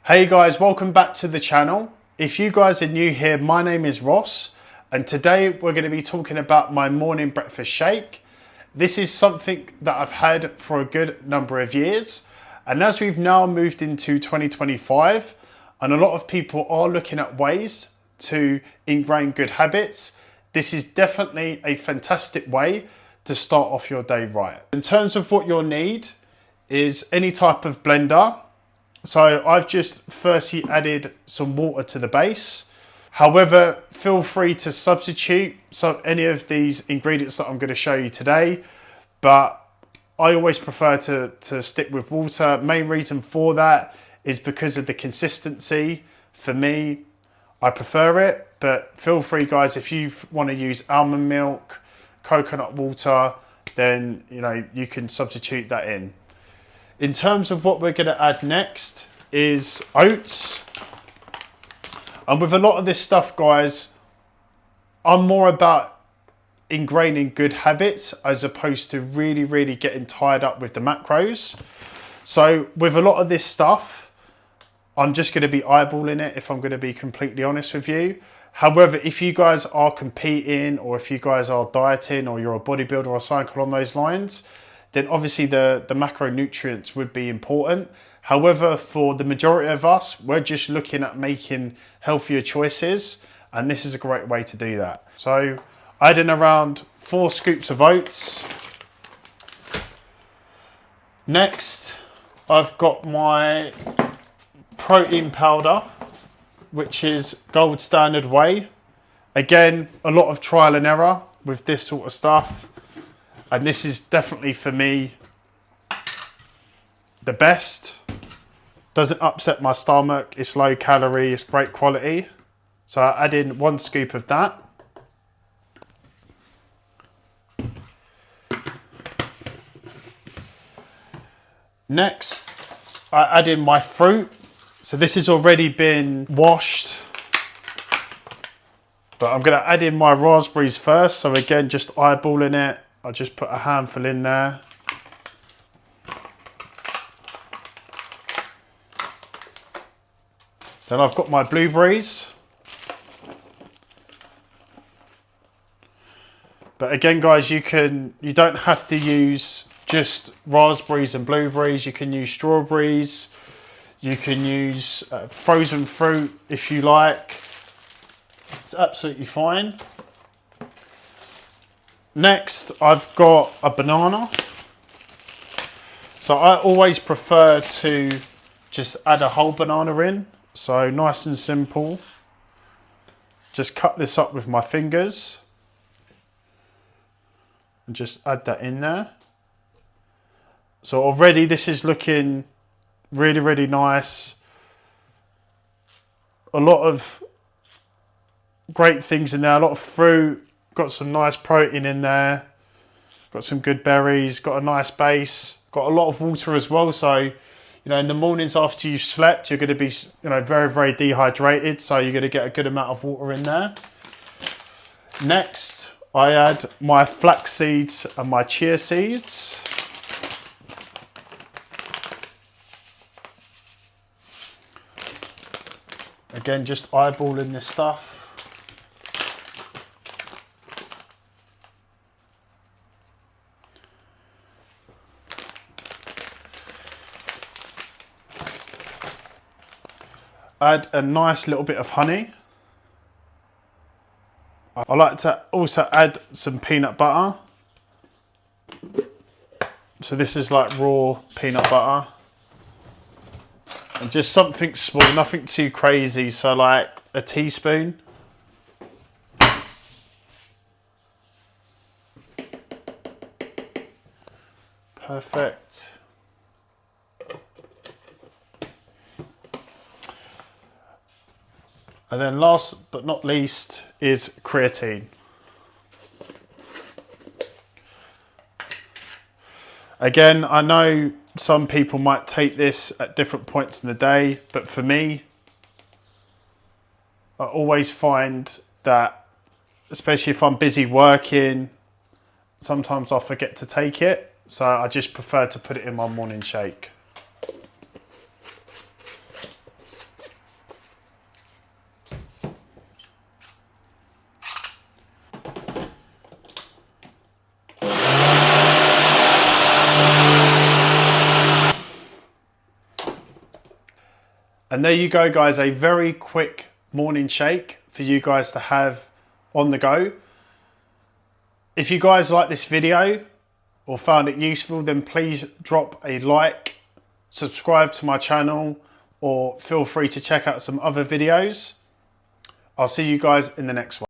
Hey guys, welcome back to the channel. If you guys are new here, my name is Ross, and today we're going to be talking about my morning breakfast shake. This is something that I've had for a good number of years, and as we've now moved into 2025, and a lot of people are looking at ways to ingrain good habits, this is definitely a fantastic way to start off your day right. In terms of what you'll need is any type of blender. So I've just firstly added some water to the base. However, feel free to substitute any of these ingredients that I'm going to show you today, but I always prefer to stick with water. Main reason for that is because of the consistency. For me, I prefer it, but feel free guys, if you want to use almond milk, coconut water, then you can substitute that in. In terms of what we're going to add next is oats. And with a lot of this stuff, guys, I'm more about ingraining good habits as opposed to really getting tied up with the macros. So with a lot of this stuff, I'm just going to be eyeballing it if I'm going to be completely honest with you. However, if you guys are competing or if you guys are dieting or you're a bodybuilder or something along those lines, then obviously the macronutrients would be important. However, for the majority of us, we're just looking at making healthier choices, and this is a great way to do that. So adding around 4 scoops of oats. Next, I've got my protein powder, which is gold standard whey. Again, a lot of trial and error with this sort of stuff. And this is definitely, for me, the best. Doesn't upset my stomach. It's low calorie. It's great quality. So I add in 1 scoop of that. Next, I add in my fruit. So this has already been washed, but I'm going to add in my raspberries first. So again, just eyeballing it. I'll just put a handful in there. Then I've got my blueberries. But again, guys, you don't have to use just raspberries and blueberries. You can use strawberries. You can use frozen fruit if you like. It's absolutely fine. Next, I've got a banana. So I always prefer to just add a whole banana in. So nice and simple. Just cut this up with my fingers. And just add that in there. So already this is looking really nice. A lot of great things in there, a lot of fruit. Got some nice protein in there. Got some good berries. Got a nice base. Got a lot of water as well. So, in the mornings after you've slept, you're going to be, very dehydrated. So you're going to get a good amount of water in there. Next, I add my flax seeds and my chia seeds. Again, just eyeballing this stuff. Add a nice little bit of honey. I like to also add some peanut butter. So this is like raw peanut butter. And just something small, nothing too crazy. So like a teaspoon. Perfect. And then last but not least is creatine. Again, I know some people might take this at different points in the day, but for me, I always find that, especially if I'm busy working, sometimes I forget to take it. So I just prefer to put it in my morning shake. And there you go, guys, a very quick morning shake for you guys to have on the go. If you guys like this video or found it useful, then please drop a like, subscribe to my channel, or feel free to check out some other videos. I'll see you guys in the next one.